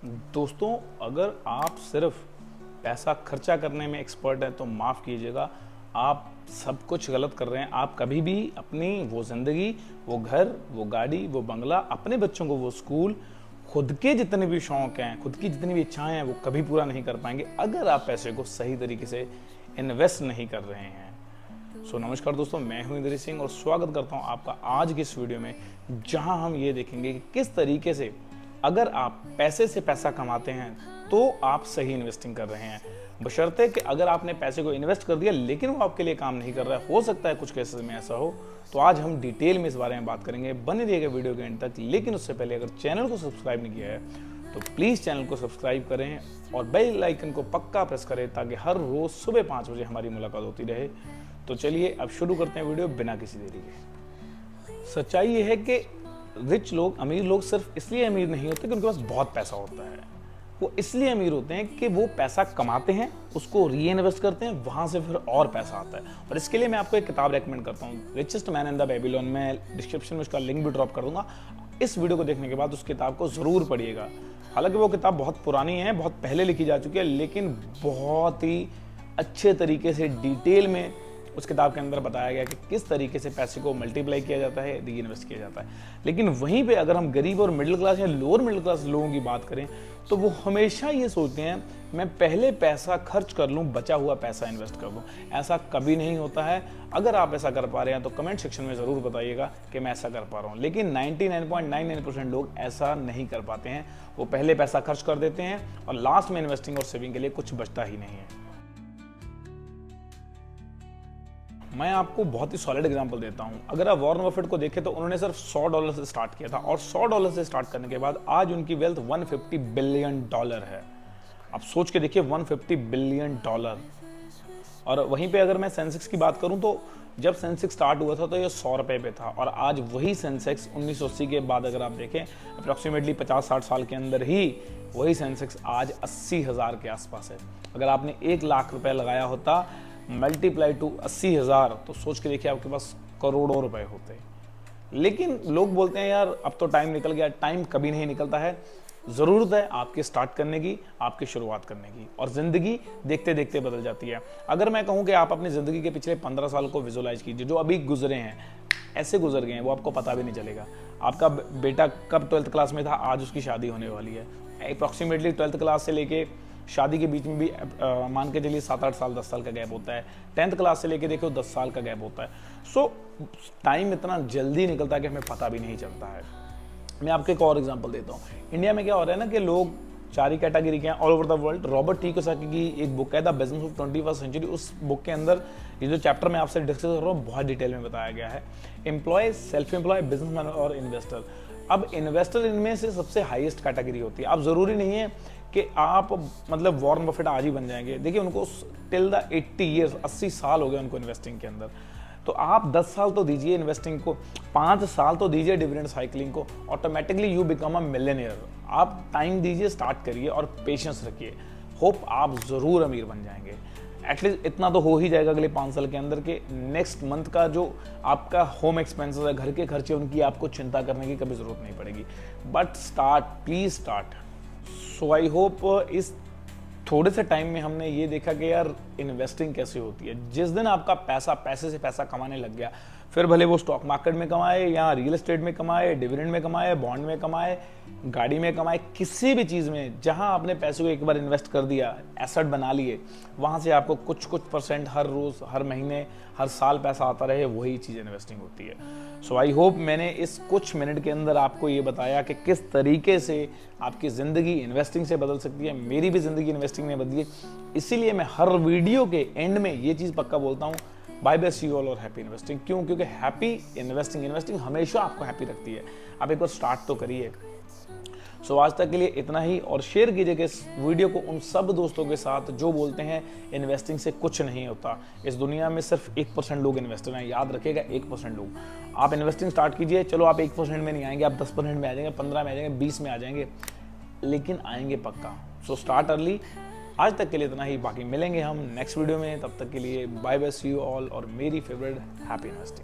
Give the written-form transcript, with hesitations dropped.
दोस्तों, अगर आप सिर्फ पैसा खर्चा करने में एक्सपर्ट हैं तो माफ़ कीजिएगा, आप सब कुछ गलत कर रहे हैं। आप कभी भी अपनी वो ज़िंदगी, वो घर, वो गाड़ी, वो बंगला, अपने बच्चों को वो स्कूल, खुद के जितने भी शौक़ हैं, खुद की जितनी भी इच्छाएं हैं, वो कभी पूरा नहीं कर पाएंगे अगर आप पैसे को सही तरीके से इन्वेस्ट नहीं कर रहे हैं। नमस्कार दोस्तों, मैं हूं इंद्र सिंह और स्वागत करता हूं आपका आज की इस वीडियो में, जहां हम ये देखेंगे कि किस तरीके से अगर आप पैसे से पैसा कमाते हैं तो आप सही इन्वेस्टिंग कर रहे हैं। बशर्ते कि अगर आपने पैसे को इन्वेस्ट कर दिया लेकिन वो आपके लिए काम नहीं कर रहा है, हो सकता है कुछ केसेस में ऐसा हो, तो आज हम डिटेल में इस बारे में बात करेंगे। बने रहिएगा वीडियो के एंड तक। लेकिन उससे पहले अगर चैनल को सब्सक्राइब नहीं किया है तो प्लीज़ चैनल को सब्सक्राइब करें और बेल आइकन को पक्का प्रेस करें ताकि हर रोज़ सुबह 5 बजे हमारी मुलाकात होती रहे। तो चलिए अब शुरू करते हैं वीडियो बिना किसी देरी के। सच्चाई ये है कि रिच लोग, अमीर लोग सिर्फ इसलिए अमीर नहीं होते कि उनके पास बहुत पैसा होता है। वो इसलिए अमीर होते हैं कि वो पैसा कमाते हैं, उसको री इन्वेस्ट करते हैं, वहाँ से फिर और पैसा आता है। और इसके लिए मैं आपको एक किताब रेकमेंड करता हूँ, richest man in the Babylon. मैं डिस्क्रिप्शन में उसका लिंक भी ड्रॉप कर दूंगा। इस वीडियो को देखने के बाद उस किताब को ज़रूर पढ़िएगा। हालांकि वो किताब बहुत पुरानी है, बहुत पहले लिखी जा चुकी है, लेकिन बहुत ही अच्छे तरीके से डिटेल में उस किताब के अंदर बताया गया कि किस तरीके से पैसे को मल्टीप्लाई किया जाता है, री इन्वेस्ट किया जाता है। लेकिन वहीं पे अगर हम गरीब और मिडिल क्लास या लोअर मिडिल क्लास लोगों की बात करें तो वो हमेशा ये सोचते हैं मैं पहले पैसा खर्च कर लूँ, बचा हुआ पैसा इन्वेस्ट कर दूँ। ऐसा कभी नहीं होता है। अगर आप ऐसा कर पा रहे हैं तो कमेंट सेक्शन में ज़रूर बताइएगा कि मैं ऐसा कर पा रहा हूँ। लेकिन 99.99% लोग ऐसा नहीं कर पाते हैं। वो पहले पैसा खर्च कर देते हैं और लास्ट में इन्वेस्टिंग और सेविंग के लिए कुछ बचता ही नहीं है। मैं आपको बहुत ही सॉलिड एग्जांपल देता हूं। अगर आप वॉरेन बफेट को देखें तो उन्होंने सिर्फ $100 से स्टार्ट किया था और $100 से स्टार्ट करने के बाद आज उनकी वेल्थ $150 बिलियन है। आप सोच के देखिए, $150 बिलियन। और वहीं पे अगर मैं सेंसेक्स की बात करूं तो जब सेंसेक्स स्टार्ट हुआ था तो ये $100 पे था और आज वही सेंसेक्स 1980 के बाद अगर आप देखें अप्रॉक्सीमेटली 50-60 साल के अंदर ही वही सेंसेक्स आज 80,000 के आसपास है। अगर आपने 1 लाख रुपए लगाया होता मल्टीप्लाई टू 80,000 तो सोच के देखिए आपके पास करोड़ों रुपए होते। लेकिन लोग बोलते हैं यार अब तो टाइम निकल गया। टाइम कभी नहीं निकलता है। ज़रूरत है आपके स्टार्ट करने की, आपकी शुरुआत करने की, और ज़िंदगी देखते देखते बदल जाती है। अगर मैं कहूँ कि आप अपनी ज़िंदगी के पिछले 15 साल को विजुलाइज कीजिए, जो अभी गुजरे हैं, ऐसे गुजर गए हैं वो आपको पता भी नहीं चलेगा। आपका बेटा कब 12th क्लास में था, आज उसकी शादी होने वाली है। अप्रॉक्सीमेटली 12th क्लास से लेके शादी के बीच में भी मान के चलिए 7-8 साल 10 साल का गैप होता है। 10th क्लास से लेके देखो 10 साल का गैप होता है। सो टाइम इतना जल्दी निकलता है कि हमें पता भी नहीं चलता है। मैं आपको एक और एग्जांपल देता हूँ। इंडिया में क्या हो रहा है ना कि लोग 4 ही कैटेगरी के हैं all over the world. Robert T Kiyosaki की एक बुक है the business of 21st century. उस बुक के अंदर ये जो चैप्टर मैं आपसे डिस्कस कर रहा हूँ बहुत डिटेल में बताया गया है। एम्प्लॉय, सेल्फ एम्प्लॉय, बिजनेसमैन और इन्वेस्टर। अब इन्वेस्टर इनमें से सबसे हाईएस्ट कैटेगरी होती है। अब जरूरी नहीं है कि आप मतलब वॉरेन बफेट आज ही बन जाएंगे। देखिए उनको टिल द 80 ईयर्स 80 साल हो गए उनको इन्वेस्टिंग के अंदर। तो आप 10 साल तो दीजिए इन्वेस्टिंग को, 5 साल तो दीजिए डिविडेंड साइकिलिंग को, automatically you become a millionaire. आप टाइम दीजिए, स्टार्ट करिए और पेशेंस रखिए। होप आप ज़रूर अमीर बन जाएंगे। एटलीस्ट इतना तो हो ही जाएगा अगले 5 साल के अंदर के नेक्स्ट मंथ का जो आपका होम एक्सपेंसेस है, घर के खर्चे, उनकी आपको चिंता करने की कभी ज़रूरत नहीं पड़ेगी। But start, please start. So I hope इस थोड़े से टाइम में हमने ये देखा कि यार इन्वेस्टिंग कैसे होती है। जिस दिन आपका पैसा पैसे से पैसा कमाने लग गया, फिर भले वो स्टॉक मार्केट में कमाए या रियल एस्टेट में कमाए, डिविडेंड में कमाए, बॉन्ड में कमाए, गाड़ी में कमाए, किसी भी चीज़ में जहां आपने पैसे को एक बार इन्वेस्ट कर दिया, एसेट बना लिए, वहां से आपको कुछ परसेंट हर रोज़, हर महीने, हर साल पैसा आता रहे, वही चीज़ इन्वेस्टिंग होती है। सो आई होप मैंने इस कुछ मिनट के अंदर आपको ये बताया कि किस तरीके से आपकी ज़िंदगी इन्वेस्टिंग से बदल सकती है। मेरी भी ज़िंदगी इन्वेस्टिंग में बदली है, इसीलिए मैं हर वीडियो के एंड में ये चीज़ पक्का बोलता हूँ, बाय बाय सी ऑल और हैप्पी इन्वेस्टिंग। क्यों? क्योंकि हैप्पी इन्वेस्टिंग हमेशा आपको हैप्पी रखती है। आप एक बार स्टार्ट तो करिए। सो आज तक के लिए इतना ही, और शेयर कीजिएगा इस वीडियो को उन सब दोस्तों के साथ जो बोलते हैं इन्वेस्टिंग से कुछ नहीं होता। इस दुनिया में सिर्फ 1% लोग इन्वेस्टर हैं, याद रखिएगा, 1% लोग। आप इन्वेस्टिंग स्टार्ट कीजिए। चलो आप 1% में नहीं आएंगे, आप 10% में आ जाएंगे, 15 में आ जाएंगे, 20 में आ जाएंगे, लेकिन आएंगे पक्का। So start early. आज तक के लिए इतना ही, बाकी मिलेंगे हम नेक्स्ट वीडियो में। तब तक के लिए bye bye, see you all, और मेरी फेवरेट हैप्पी इन्वेस्टिंग।